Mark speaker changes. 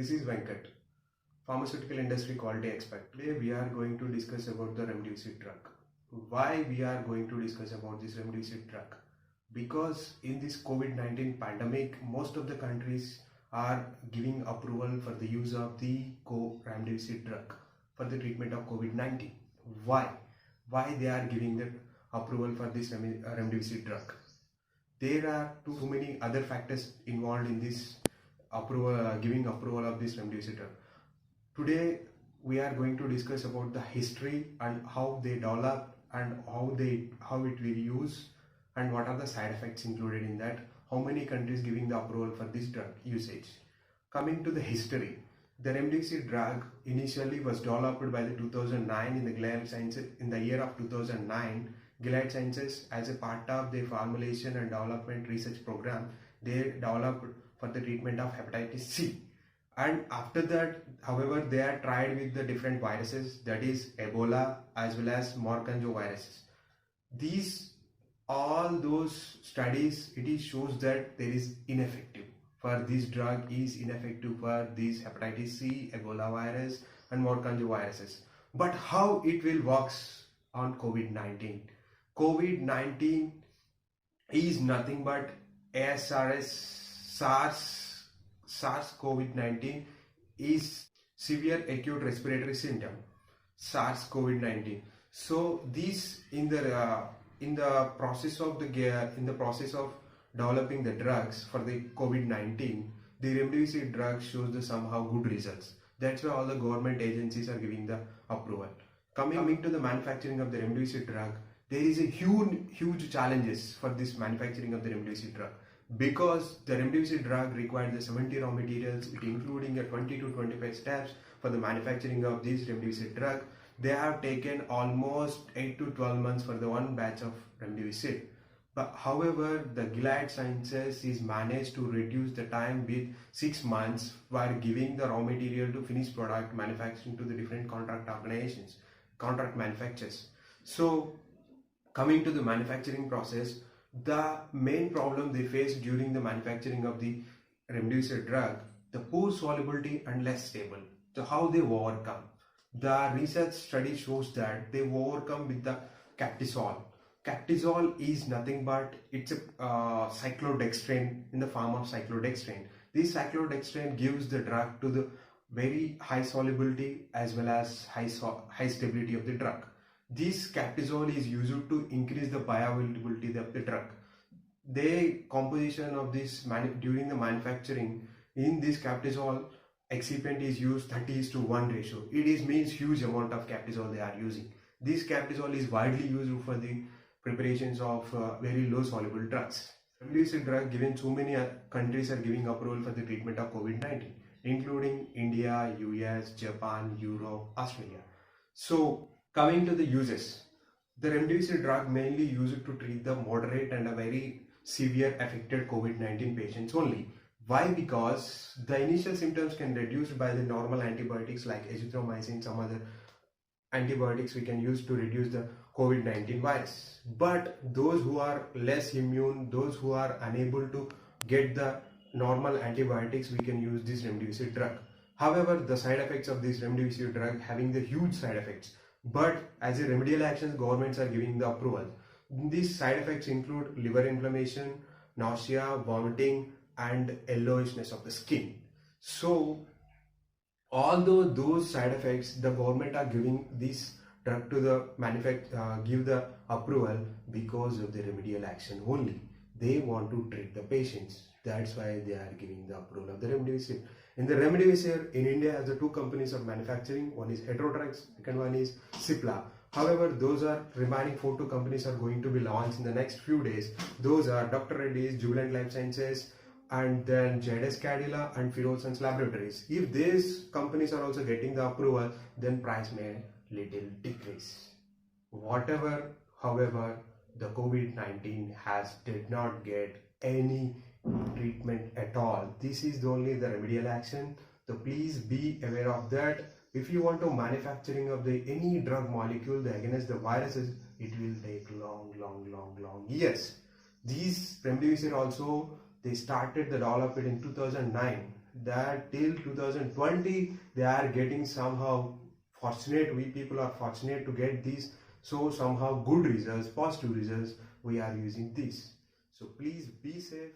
Speaker 1: This is Venkat, pharmaceutical industry quality expert. Today we are going to discuss about the remdesivir drug. Why we are going to discuss about this remdesivir drug? Because in this COVID-19 pandemic, most of the countries are giving approval for the use of the remdesivir drug for the treatment of COVID-19. Why? Why they are giving the approval for this remdesivir drug? There are too many other factors involved in this approval, giving approval of this remdesivir drug. Today we are going to discuss about the history and how they develop and how it will use and what are the side effects included in that. How many countries giving the approval for this drug usage? Coming to the history, the remdesivir drug initially was developed by the 2009 in the Gilead Sciences. In the year of 2009, Gilead Sciences, as a part of their formulation and development research program, they developed for the treatment of hepatitis C. And after that, however, they are tried with the different viruses, that is Ebola as well as Marcanjo viruses. All those studies, it shows that there is ineffective for this drug is ineffective for these hepatitis C, Ebola virus and Marcanjo viruses. But how it will works on COVID-19? COVID-19 is nothing but SARS-CoV-19 is severe acute respiratory syndrome, SARS-CoV-19. So this in the process of developing the drugs for the COVID-19, the remdesivir drug shows the somehow good results. That's why all the government agencies are giving the approval. Coming to the manufacturing of the remdesivir drug, there is a huge challenges for this manufacturing of the remdesivir drug, because the remdesivir drug requires the 70 raw materials, it including a 20 to 25 steps for the manufacturing of this remdesivir drug. They have taken almost 8 to 12 months for the one batch of remdesivir. But however, the Gilead Sciences is managed to reduce the time with 6 months while giving the raw material to finished product manufacturing to the different contract organizations, contract manufacturers. So coming to the manufacturing process, the main problem they face during the manufacturing of the remdesivir drug, the poor solubility and less stable. So how they overcome? The research study shows that they overcome with the Captisol. Captisol is nothing but it's a cyclodextrin in the form of cyclodextrin. This cyclodextrin gives the drug to the very high solubility as well as high stability of the drug. This Captisol is used to increase the bioavailability of the drug. The composition of this during the manufacturing, in this Captisol, excipient is used 30:1 ratio. It means huge amount of Captisol they are using. This Captisol is widely used for the preparations of very low soluble drugs. Remdesivir drug given so many countries are giving approval for the treatment of COVID-19, including India, US, Japan, Europe, Australia. So coming to the uses, the remdesivir drug mainly used to treat the moderate and a very severe affected COVID-19 patients only. Why? Because the initial symptoms can be reduced by the normal antibiotics like azithromycin, some other antibiotics we can use to reduce the COVID-19 virus. But those who are less immune, those who are unable to get the normal antibiotics, we can use this remdesivir drug. However, the side effects of this remdesivir drug having the huge side effects. But as a remedial action, governments are giving the approval. These side effects include liver inflammation, nausea, vomiting, and yellowishness of the skin. So although those side effects, the government are giving this drug to the give the approval because of the remedial action only. They want to treat the patients. That's why they are giving the approval of the remdesivir. In the remdesivir, in India, has the two companies of manufacturing. One is Heterodrugs, second one is Cipla. However, those are remaining 4 companies are going to be launched in the next few days. Those are Dr. Reddy's, Jubilant Life Sciences, and then Zydus Cadila and Ferozans Laboratories. If these companies are also getting the approval, then price may little decrease. However, the COVID-19 did not get any treatment at all. This is only the remedial action. So please be aware of that. If you want to manufacturing of any drug molecule against the viruses, it will take long years. These remdesivir also, they started the development in 2009 that till 2020 they are getting somehow fortunate. We people are fortunate to get these, so somehow good results, positive results. We are using this. So please be safe.